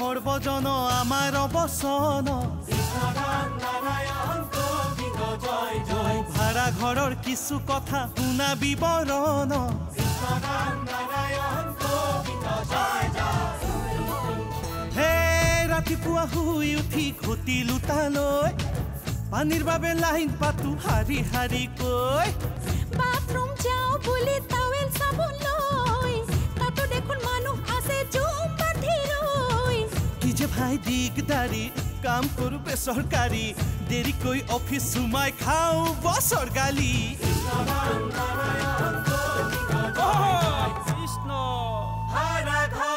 সৰ্বজন আমাৰ অবসন ভাড়া ঘৰৰ কিছু কথা শুনা বিৱৰণ হে ৰাতিপুৱা শুই উঠি ঘটিলো তালৈ পানীৰ বাবে লাইন পাতো হাৰি হাৰি কৈ বাথৰুম যাও বুলি টাৱেল চাবোন লৈ তাতো দেখোন মানুহ আছে জুম বান্ধি ৰৈ কি যে ভাই দিগদাৰি কাম কৰো বেচৰকাৰী দেৰিকৈ অফিচ সোমাই খাওঁ বছৰ গালি কৃষ্ণ হাৰা ঘৰ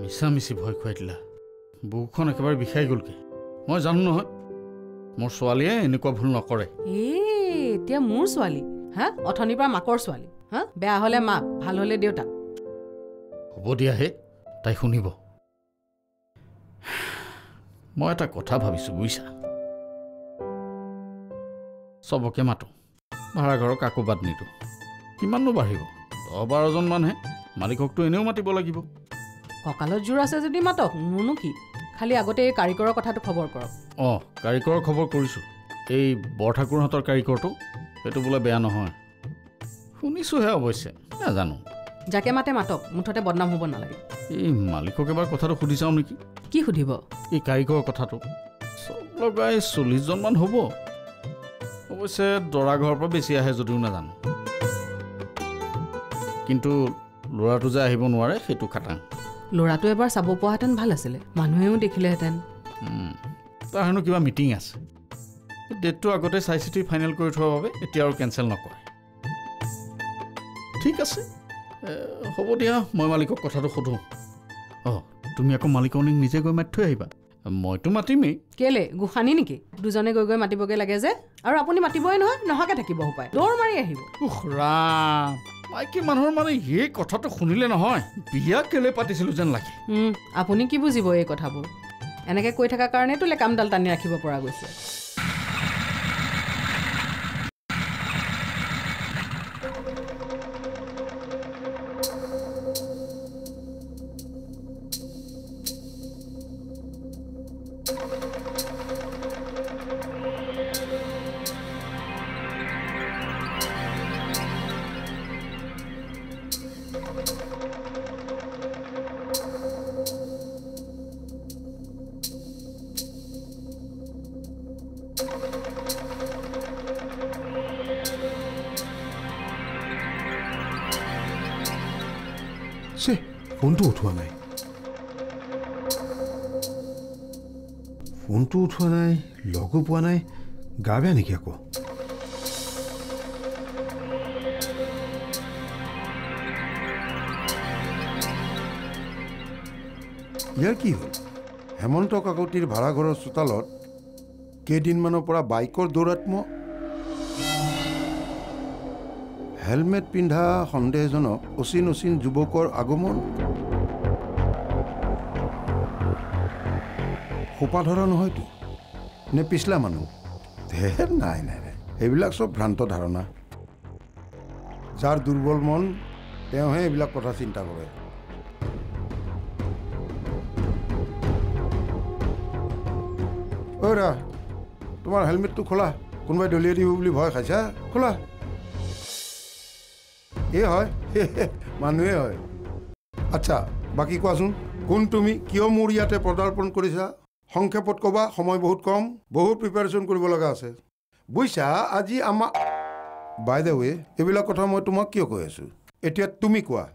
মিছামিছি ভয় খুৱাই দিলা বুকুখন একেবাৰে বিষাই গ'লগে মই জানো নহয় মোৰ ছোৱালীয়ে এনেকুৱা ভুল নকৰে এতিয়া মোৰ ছোৱালী হা অথনিৰ পৰা মাকৰ ছোৱালী হা বেয়া হ'লে মাক ভাল হ'লে দেউতা হ'ব দিয়াহে তাই শুনিব মই এটা কথা ভাবিছোঁ বুজিছা চবকে মাতো ভাড়া ঘৰৰ কাকো বাদ নিদিওঁ কিমাননো বাঢ়িব 10-12জন মানুহে মালিককতো এনেও মাতিব লাগিব কঁকালত জোৰ আছে যদি মাতক মোৰনো কি খালি আগতে এই কাৰিকৰৰ কথাটো খবৰ কৰক অঁ কাৰিকৰৰ খবৰ কৰিছোঁ এই বৰঠাকুৰহঁতৰ কাৰিকৰটো সেইটো বোলে বেয়া নহয় শুনিছোঁহে অৱশ্যে নাজানো যাকে মাতে মাতক মুঠতে বদনাম হ'ব নালাগে এই মালিকক এবাৰ কথাটো সুধি চাওঁ নেকি কি সুধিব এই কাৰিকৰৰ কথাটো চব লগাই 40জনমান হ'ব অৱশ্যে দৰা ঘৰৰ পৰা বেছি আহে যদিও নাজানো কিন্তু ল'ৰাটো যে আহিব নোৱাৰে সেইটো খাটাং ল'ৰাটো এবাৰ চাব পোৱাহেঁতেন ভাল আছিলে মানুহেও দেখিলেহেঁতেন তাৰ হেনো কিবা মিটিং আছে ডেটটো আগতে চাই চিতি ফাইনেল কৰি থোৱাৰ বাবে এতিয়া আৰু কেঞ্চেল নকৰে ঠিক আছে হ'ব দিয়া মই মালিকক কথাটো সোধোঁ অঁ তুমি আকৌ মালিকনীক নিজে গৈ মাতি থৈ আহিবা মইতো মাতিমেই কেলে গোসানী নেকি দুজনে গৈ গৈ মাতিবগৈ লাগে যে আৰু আপুনি মাতিবই নহয় নহাকে থাকিব উপায় দৌৰ মাৰি আহিব ৰাম মাইকী মানুহৰ মানে এই কথাটো শুনিলে নহয় বিয়া কেলে পাতিছিলোঁ যেন লাগে আপুনি কি বুজিব এই কথাবোৰ এনেকৈ কৈ থকাৰ কাৰণেতো লেকামডাল টানি ৰাখিব পৰা গৈছে ফোনটো উঠোৱা নাই লগো পোৱা নাই গা বেয়া নেকি আকৌ ইয়াৰ কি হ'ল হেমন্ত কাকতিৰ ভাড়াঘৰৰ চোতালত কেইদিনমানৰ পৰা বাইকৰ দৌৰাত্ম হেলমেট পিন্ধা সন্দেহজনক অচিন যুৱকৰ আগমন সোপা ধৰা নহয়তো নে পিছলা মানুহ ধেৰ নাই এইবিলাক চব ভ্ৰান্ত ধাৰণা যাৰ দুৰ্বল মন তেওঁহে এইবিলাক কথা চিন্তা কৰে ঐৰা তোমাৰ হেলমেটটো খোলা কোনোবাই দলিয়াই দিব বুলি ভয় খাইছা খোলা এই হয় মানুহে হয় আচ্ছা বাকী কোৱাচোন কোন তুমি কিয় মোৰ ইয়াতে পদাৰ্পণ কৰিছা সংক্ষেপত ক'বা সময় বহুত কম বহুত প্ৰিপাৰেশ্যন কৰিব লগা আছে বুজিছা আজি আমাৰ বাই দ্য ৱে এইবিলাক কথা মই তোমাক কিয় কৈ আছোঁ এতিয়া তুমি কোৱা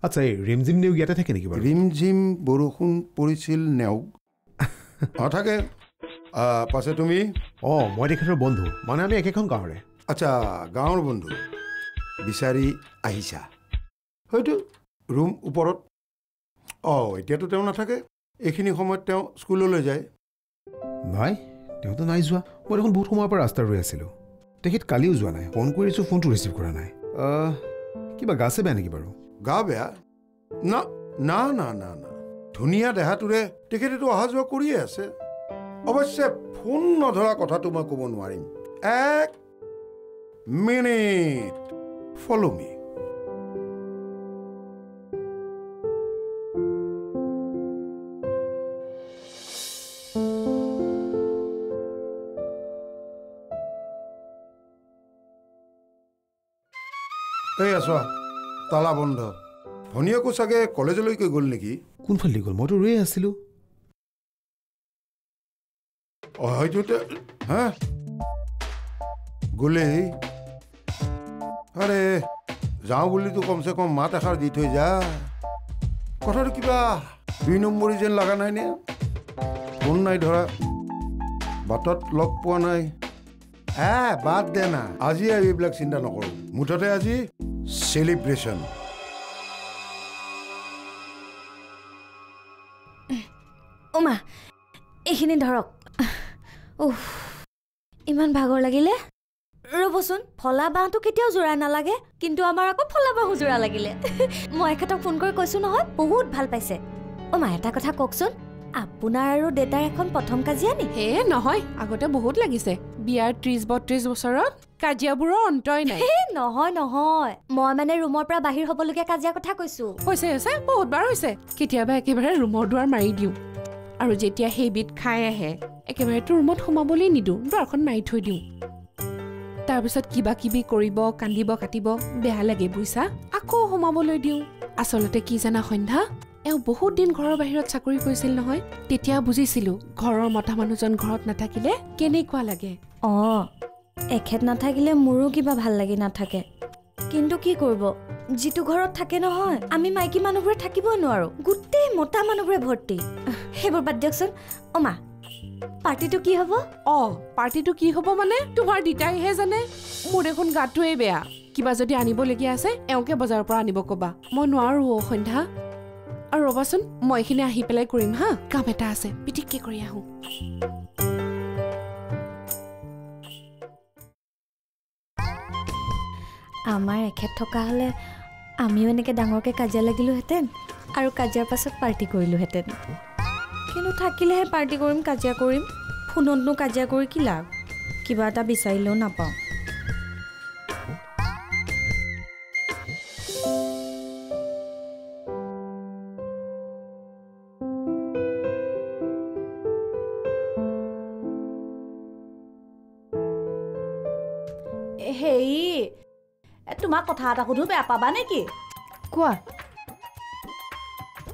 আচ্ছা এই ৰিমজিম নেওগ ইয়াতে থাকে নেকি বাৰু ৰিমজিম বৰষুণ পৰিছিল নেওগ থাকে পাছে তুমি অঁ মই তেখেতৰ বন্ধু মানে আমি একেখন গাঁৱৰে আচ্ছা গাঁৱৰ বন্ধু বিচাৰি আহিছা হয়তো ৰুম ওপৰত এতিয়াতো তেওঁ নাথাকে এইখিনি সময়ত তেওঁ স্কুললৈ যায় নাই তেওঁতো নাই যোৱা মই দেখোন বহুত সময়ৰ পৰা ৰাস্তা ৰৈ আছিলোঁ তেখেত কালিও যোৱা নাই ফোন কৰিছোঁ ফোনটো ৰিচিভ কৰা নাই কিবা গাছে বেয়া নেকি বাৰু গা বেয়া না না না না না ধুনীয়া দেহাটোৰে তেখেতেতো অহা যোৱা কৰিয়ে আছে অৱশ্যে ফোন নধৰা কথাটো মই ক'ব নোৱাৰিম এক মিনিট ফ'ল' মি এই আছোৱা তালা বন্ধ ভনীয়েকো চাগে কলেজলৈকে গ'ল নেকি কোনফালে গ'ল মইতো ৰৈয়ে আছিলোঁ হয়তো হা গ'লেই আৰে যাওঁ বুলিতো কমচে কম মাত এষাৰ দি থৈ যা কথাটো কিবা 2 নম্বৰী যেন লগা নাইনে ফোন নাই ধৰা বাটত লগ পোৱা নাই বাদ দে না আজি আৰু এইবিলাক চিন্তা নকৰোঁ মুঠতে আজি চেলিব্ৰেশ্যন মা এইখিনি ধৰক ইমান ভাগৰ লাগিলে ৰ'বচোন ফলা বাঁহটো কেতিয়াও জোৰা নালাগে কিন্তু আমাৰ আকৌ ফলা বাঁহো জোৰা লাগিলে মই এখেতক ফোন কৰি কৈছোঁ নহয় বহুত ভাল পাইছে মা এটা কথা কওকচোন আপোনাৰ আৰু দেউতাৰ এখন প্ৰথম কাজিয়া নি হে নহয় আগতে বহুত লাগিছে বিয়াৰ 30-32 বছৰত কাজিয়াবোৰৰ অন্তই নাই নহয় নহয় মই মানে ৰুমৰ পৰা বাহিৰ হ'বলগীয়া কাজিয়াৰ কথা কৈছোঁ হৈছে বহুতবাৰ হৈছে কেতিয়াবা একেবাৰে ৰুমৰ দুৱাৰ মাৰি দিওঁ আৰু যেতিয়া সেইবিধ খাই আহে একেবাৰেতো ৰুমত সোমাবলৈ নিদিওঁ দুৱাৰখন মাৰি থৈ দিওঁ তাৰপিছত কিবা কিবি কৰিব কান্দিব কাটিব বেয়া লাগে বুইছা আকৌ সোমাবলৈ দিওঁ আচলতে কি জানা সন্ধ্যা এওঁ বহুত দিন ঘৰৰ বাহিৰত চাকৰি কৰিছিল নহয় তেতিয়া বুজিছিলোঁ ঘৰৰ মতা মানুহজন ঘৰত নাথাকিলে কেনেকুৱা লাগে এখেত নাথাকিলে মোৰো কিবা ভাল লাগি নাথাকে কিন্তু কি কৰিব যিটো ঘৰত থাকে নহয় আমি মাইকী মানুহবোৰে থাকিবই নোৱাৰো গোটেই মতা মানুহবোৰে ভৰ্তি সেইবোৰ বাদ দিয়কচোন মা পাৰ্টিটো কি হ'ব পাৰ্টিটো কি হ'ব মানে তোমাৰ দিতাইহে জানে মোৰ দেখোন গাটোৱে বেয়া কিবা যদি আনিবলগীয়া আছে এওঁকে বজাৰৰ পৰা আনিব ক'বা মই নোৱাৰো সন্ধ্যা আৰু ৰ'বাচোন মই এইখিনি আহি পেলাই কৰিম হা কাম এটা আছে পিটিককে কৰি আহোঁ আমাৰ এখেত থকা হ'লে আমিও এনেকৈ ডাঙৰকৈ কাজিয়া লাগিলোহেঁতেন আৰু কাজিয়াৰ পাছত পাৰ্টি কৰিলোহেঁতেন কিন্তু থাকিলেহে পাৰ্টি কৰিম কাজিয়া কৰিম ফোনতনো কাজিয়া কৰি কি লাভ কিবা এটা বিচাৰিলেও নাপাওঁ হেৰি তোমাক কথা এটা সুধো বেয়া পাবা নেকি কোৱা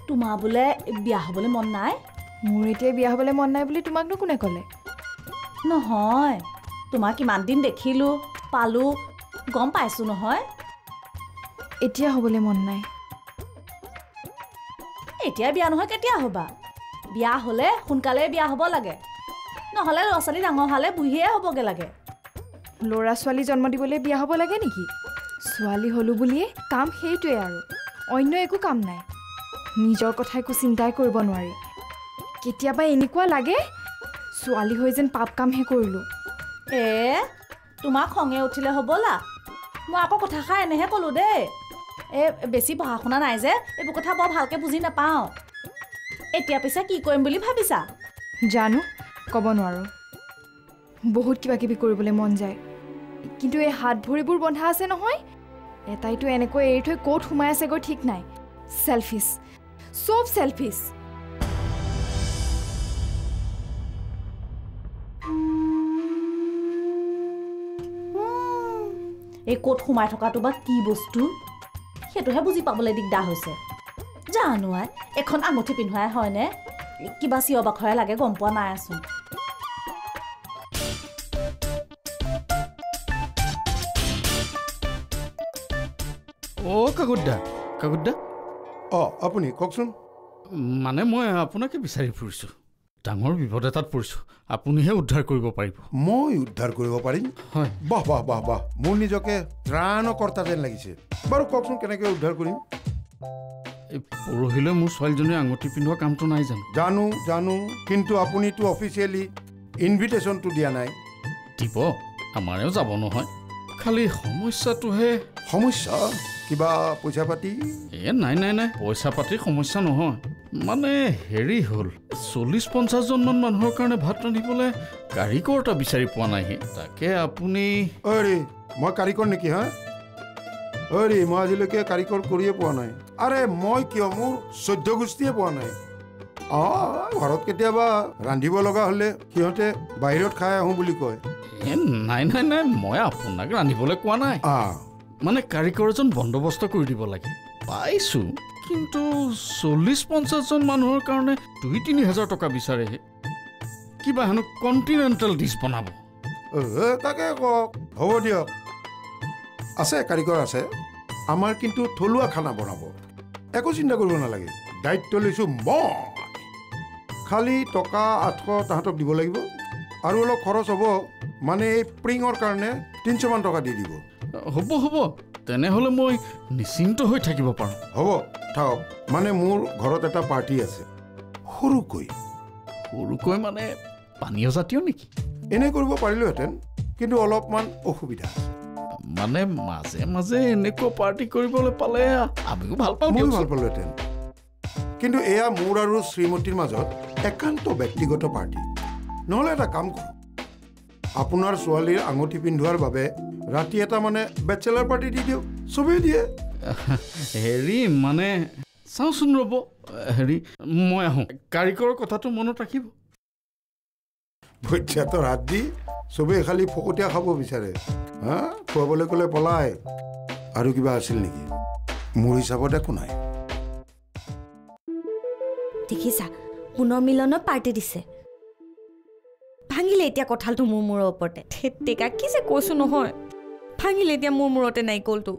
তোমাৰ বোলে বিয়া হ'বলৈ মন নাই মোৰ এতিয়া বিয়া হ'বলৈ মন নাই বুলি তোমাকনো কোনে ক'লে নহয় তোমাক কিমান দিন দেখিলোঁ পালোঁ গম পাইছোঁ নহয় এতিয়া হ'বলৈ মন নাই এতিয়া বিয়া নহয় কেতিয়া হ'বা বিয়া হ'লে সোনকালে বিয়া হ'ব লাগে নহ'লে ল'ৰা ছোৱালী ডাঙৰ হ'লে বুঢ়ীয়ে হ'বগৈ লাগে ল'ৰা ছোৱালী জন্ম দিবলৈ বিয়া হ'ব লাগে নেকি ছোৱালী হ'লো বুলিয়ে কাম সেইটোৱে আৰু অন্য একো কাম নাই নিজৰ কথা একো চিন্তাই কৰিব নোৱাৰি কেতিয়াবা এনেকুৱা লাগে ছোৱালী হৈ যেন পাপ কামহে কৰিলোঁ তোমাক খঙে উঠিলে হ'বলা মই আকৌ কথাষাৰ এনেহে ক'লোঁ দেই বেছি পঢ়া শুনা নাই যে এইবোৰ কথা বৰ ভালকৈ বুজি নাপাওঁ এতিয়া পিছে কি কৰিম বুলি ভাবিছা জানো ক'ব নোৱাৰোঁ বহুত কিবা কিবি কৰিবলৈ মন যায় কিন্তু এই হাত ভৰিবোৰ বন্ধা আছে নহয় এটাইতো এনেকৈ এৰি থৈ ক'ত সোমাই আছেগৈ ঠিক নাই চেলফিছ চব চেলফিছ এই ক'ত সোমাই থকাটো বা কি বস্তু সেইটোহে বুজি পাবলৈ দিগদাৰ হৈছে জানো এখন আঙুঠি পিন্ধোৱাই হয়নে কিবা চিঞৰ বাখৰে লাগে গম পোৱা নাই আছোন কাকুদ্দা আপুনি কওকচোন মানে মই আপোনাকে বিচাৰি ফুৰিছোঁ ডাঙৰ বিপদ এটাত পৰিছোঁ আপুনিহে উদ্ধাৰ কৰিব পাৰিব মই উদ্ধাৰ কৰিব পাৰিম হয় বাহ বাহ বাহ বাহ মোৰ নিজকে ত্ৰাণকৰ্তা যেন লাগিছে বাৰু কওকচোন কেনেকৈ উদ্ধাৰ কৰিম এই পৰহিলৈ মোৰ ছোৱালীজনীৰ আঙুঠি পিন্ধোৱা কামটো নাই জানো জানো কিন্তু আপুনিতো অফিচিয়েলি ইনভিটেশ্যনটো দিয়া নাই দিব আমাৰেও যাব নহয় খালি সমস্যাটোহে সমস্যা কিবা পইচা পাতি নাই পইচা পাতিৰ সমস্যা নহয় মানে হেৰি হ'ল 40-50 মান মানুহৰ কাৰণে ভাত ৰান্ধিবলৈ কাৰিকৰ এটা বিচাৰি পোৱা নাইহে তাকে আপুনি অৰে মই কাৰিকৰ নেকি হা অৰে মই আজিলৈকে কাৰিকৰ কৰিয়ে পোৱা নাই আৰে মই কিয় মোৰ 14 গোষ্ঠীয়ে পোৱা নাই ঘৰত কেতিয়াবা ৰান্ধিব লগা হ'লে সিহঁতে বাহিৰত খাই আহোঁ বুলি কয় নাই মই আপোনাক ৰান্ধিবলৈ কোৱা নাই মানে কাৰিকৰ এজন বন্দোবস্ত কৰি দিব লাগে পাইছোঁ কিন্তু 40-50 মানুহৰ কাৰণে 2-3 হাজাৰ টকা বিচাৰেহে কিবা হেনো কণ্টিনেণ্টেল ডিছ বনাব তাকে কওক হ'ব দিয়ক আছে কাৰিকৰ আছে আমাৰ কিন্তু থলুৱা খানা বনাব একো চিন্তা কৰিব নালাগে দায়িত্ব লৈছোঁ মই খালি টকা 800 তাহাঁতক দিব লাগিব আৰু অলপ খৰচ হ'ব মানে এই প্ৰিঙৰ কাৰণে 300 মান টকা দি দিব হ'ব তেনেহ'লে মই নিশ্চিন্ত হৈ থাকিব পাৰোঁ হ'ব থাকক মানে মোৰ ঘৰত এটা পাৰ্টি আছে সৰুকৈ মানে পানীয় জাতীয় নেকি এনে কৰিব পাৰিলোহেঁতেন কিন্তু অলপমান অসুবিধা মানে মাজে মাজে এনেকুৱা পাৰ্টি কৰিবলৈ পালে আমিও ভাল পাওঁ ময়ো ভাল পালোহেঁতেন কিন্তু এয়া মোৰ আৰু শ্ৰীমতীৰ মাজত একান্ত ব্যক্তিগত পাৰ্টি নহ'লে এটা কাম কৰোঁ আপোনাৰ ছোৱালীৰ আঙুঠি পিন্ধোৱাৰ বাবে ৰাতি এটা মানে বেচেলাৰ পাৰ্টি দি দিয়ক চবেই দিয়ে হেৰি মানে চাওঁচোন ৰ'ব হেৰি মই আহোঁ কাৰিকৰৰ কথাটো মনত ৰাখিব বৈদ্যাতৰ হাত দি চবেই খালি ফকতীয়া খাব বিচাৰে হা খুৱাবলৈ ক'লে পলাই আৰু কিবা আছিল নেকি মোৰ হিচাপত একো নাই দেখিছা পুনৰ মিলনত পাৰ্টি দিছে ভাঙিলে এতিয়া কঁঠালটো মোৰ মূৰৰ ওপৰতে টেকা কি যে কৈছো নহয় ভাঙিলে এতিয়া মোৰ মূৰতে নাৰিকলটো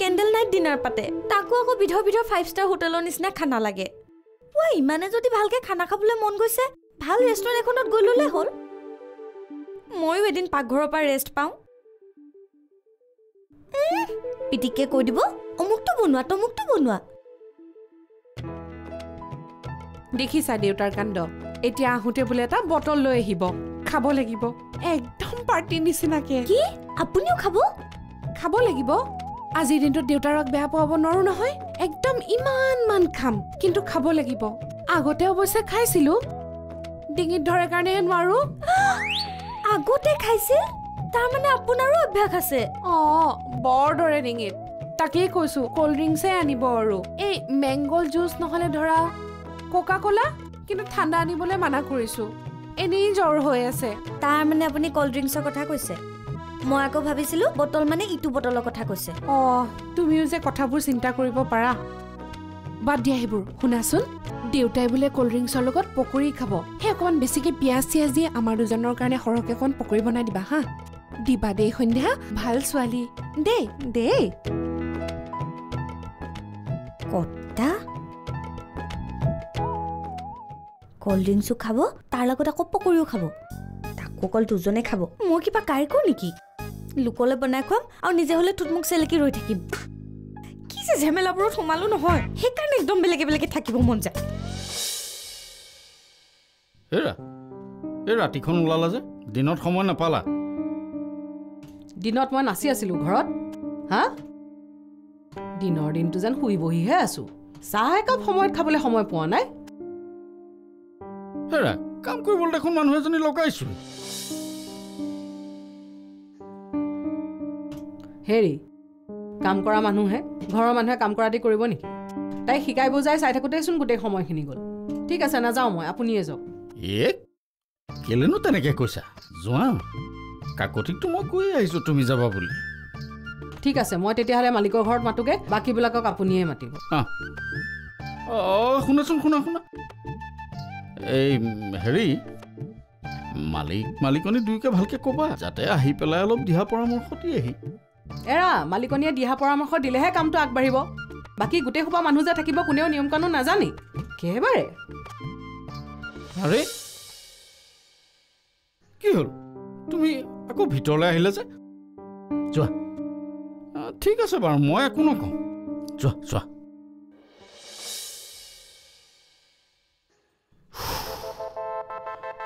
কেণ্ডেল নাইট ডিনাৰ পাতে তাকো আকৌ বিধৰ 5 ষ্টাৰ হোটেলৰ নিচিনা খানা লাগে ইমানে যদি ভালকে খানা খাবলৈ মন গৈছে ভাল ৰেষ্টুৰেণ্ট এখনত গৈ ল'লে হ'ল ময়ো এদিন পাকঘৰৰ পৰা ৰেষ্ট পাওঁ পিটিকে কৈ দিব অমুকটো বনোৱা দেখিছা দেউতাৰ কাণ্ড এতিয়া আহোঁতে বোলে এটা বটল লৈ আহিব খাব লাগিব একদম পাৰ্টি নিচিনাকে কি আপুনিও খাব লাগিব আজিৰ দিনটোত দেউতাৰক বেয়া পাব নোৱাৰো নহয় একদম ইমান খাম কিন্তু খাব লাগিব আগতে অৱশ্যে খাইছিলো ডিঙিত ধৰে কাৰণেহে নোৱাৰো আগতে খাইছিল তাৰমানে আপোনাৰো অভ্যাস আছে বৰ ধৰে ডিঙিত তাকেই কৈছো কোল্ড ড্ৰিংকছে আনিব আৰু এই মেংগল জুচ নহলে ধৰা কোকা কোলা কিন্তু ঠাণ্ডা আনিবলৈ মানা কৰিছো এনেই জ্বৰ হৈ আছে তাৰমানে আপুনি কোল্ড ড্ৰিংকছৰ কথা কৈছে মই আকৌ ভাবিছিলো বটল মানে ইটো বটলৰ কথা কৈছে তুমিও যে কথাবোৰ চিন্তা কৰিব পাৰা বাদ দিয়া সেইবোৰ শুনাচোন দেউতাই বোলে কোল্ড ড্ৰিংকছৰ লগত পকৰি খাব সেই অকণমান বেছিকে পিঁয়াজ চিয়াজ দি আমাৰ দুজনৰ কাৰণে সৰহকৈ অকণ পকৰি বনাই দিবা হা দিবা দেই সন্ধ্যা ভাল ছোৱালী দেই কটা কোল্ড ড্ৰিংকছো খাব তাৰ লগত আকৌ পকৰিও খাব তাকো অকল দুজনে খাব মই কিবা কাৰিকৰ নেকি লোকলে বনাই খুৱাম আৰু নিজে হ'লে থুটমুক চেলেকি ৰৈ থাকিম কি যে ঝেমেলাবোৰত সোমালো নহয় সেইকাৰণে একদম বেলেগে থাকিব মন যায় এই ৰাতিখন ওলালা যে দিনত সময় নাপালা দিনত মই নাচি আছিলো ঘৰত হা দিনৰ দিনটো যেন শুই বহিহে আছো চাহ একাপ সময়ত খাবলৈ সময় পোৱা নাই কাম কৰিবলৈ দেখোন মানুহ এজনী লগাইছো হেৰি কাম কৰা মানুহে ঘৰৰ মানুহে কাম কৰা দি কৰিব নেকি তাই শিকাই বুজাই চাই থাকোঁতেইচোন গোটেই সময়খিনি গ'ল ঠিক আছে নাযাওঁ মই আপুনিয়ে যাওক কেলেনো তেনেকৈ কৈছা যোৱা কাকতিকতো মই কৈ আহিছো তুমি যাবা বুলি ঠিক আছে মই তেতিয়াহ'লে মালিকৰ ঘৰত মাতোগে বাকীবিলাকক আপুনিয়ে মাতিব শুনাচোন শুনা এই হেৰি মালিকনী দুয়োকে ভালকে ক'বা যাতে আহি পেলাই অলপ দিহা পৰামৰ্শ দিয়েহি এৰা মালিকনীয়ে দিহা পৰামৰ্শ দিলেহে কামটো আগবাঢ়িব বাকী গোটেই সোপা মানুহ যে থাকিব কোনেও নিয়ম কানুন নাজানি একেবাৰে আৰে কি হ'ল তুমি আকৌ ভিতৰলৈ আহিলে যে যোৱা ঠিক আছে বাৰু মই একো নকওঁ যোৱা যোৱা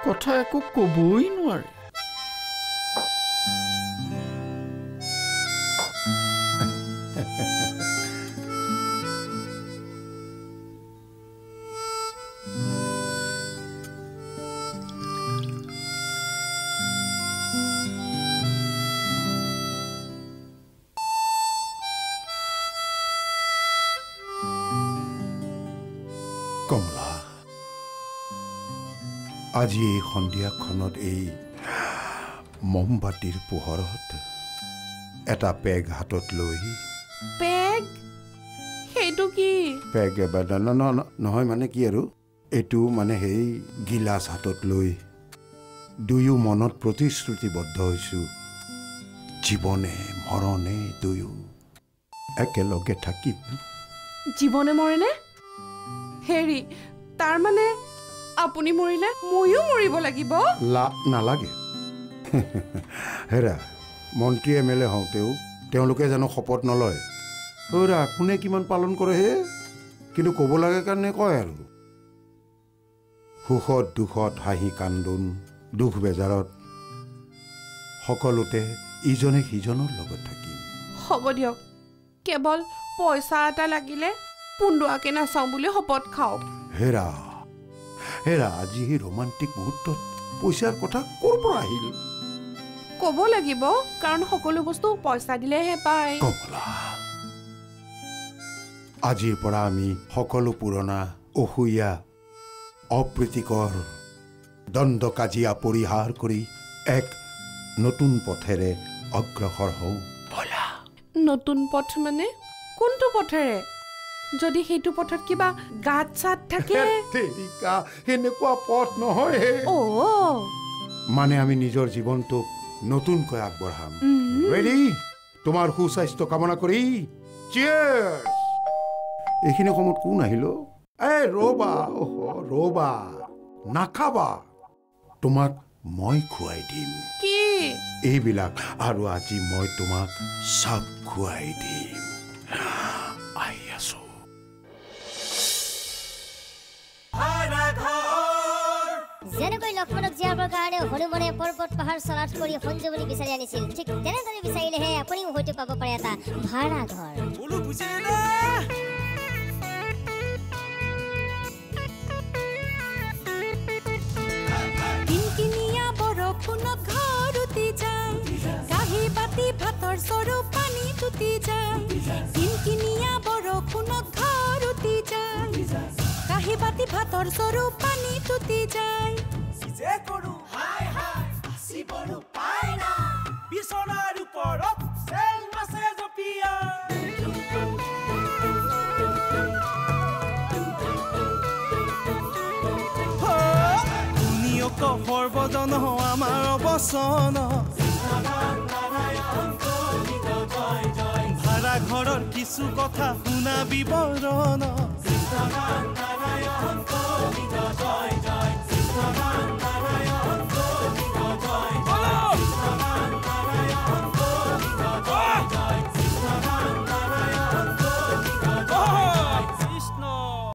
কথা একো ক'বই নোৱাৰি কমলা আজি এই সন্ধিয়াখনত এই মমবাতিৰ পোহৰত এটা পেগ হাতত লৈ পেগ সেইটো কি পেগ নহয় মানে কি আৰু এইটো মানে সেই গিলাচ হাতত লৈ দুয়ো মনত প্ৰতিশ্ৰুতিবদ্ধ হৈছো জীৱনে মৰণে দুয়ো একেলগে থাকিম জীৱনে মৰেনে হেৰি তাৰ মানে আপুনি মৰিলে ময়ো মৰিব লাগিব নালাগে হেৰা মন্ত্ৰী MLA হওঁতেও তেওঁলোকে জানো শপত নলয় হেৰা কোনে কিমান পালন কৰে হে কিন্তু ক'ব লাগে কাৰণে কয় আৰু সুখত দুখত হাঁহি কান্দোন দুখ বেজাৰত সকলোতে ইজনে সিজনৰ লগত থাকিম হ'ব দিয়ক কেৱল পইচা এটা লাগিলে পুন্দুৱাকে নাচাওঁ বুলি শপত খাওক হেৰা হেৰা আজি এই ৰোমান্টিক মুহূৰ্তত পইচাৰ কথা ক'ৰ পৰা আহিল ক'ব লাগিব কাৰণ সকলো বস্তু পইচা দিলেহে পায় কমলা আজিৰ পৰা আমি সকলো পুৰণা অসূয়া অপ্ৰীতিকৰ দ্বন্দ্ব কাজিয়া পৰিহাৰ কৰি এক নতুন পথেৰে অগ্ৰসৰ হওঁ বলা নতুন পথ মানে কোনটো পথেৰে যদি সেইটো পথত কিবা গাত চাত থাকে সেনেকুৱা পথ নহয় মানে আমি নিজৰ জীৱনটোক নতুনকৈ আগবঢ়াম ৰেডি তোমাৰ সুস্বাস্থ্য কামনা কৰি চিয়াৰ্ছ এইখিনি সময়ত কোন আহিল ৰবা নাখাবা তোমাক মই খুৱাই দিম কি এইবিলাক আৰু আজি মই তোমাক চব খুৱাই দিম আহি আছো যেনেকৈ লক্ষ্মণক জীয়াবৰ কাৰণে হনুমানে পৰ্বত পাহাৰ চলাথ কৰি সঞ্জীৱনী বিচাৰি আনিছিল ঠিক তেনেদৰে বিচাৰিলেহে আপুনিও হয়তো পাব পাৰে এটা ভাড়া ঘৰ কিনকিনিয়া বৰষুণত ঘৰ উটি যায় কাঁহী বাতি ভাতৰ চৰু পানী টুটি যায় কিনকিনিয়া বৰষুণত ঘৰ উটি যায় কাঁহী বাতি ভাতৰ চৰু পানী টুটি যায় বিছনাৰ ওপৰত চেল মাছে জপিয়া শুনিয়ক সৰ্বজন আমাৰ অৱচন ভাড়া ঘৰৰ কিছু কথা শুনা বিৱৰণ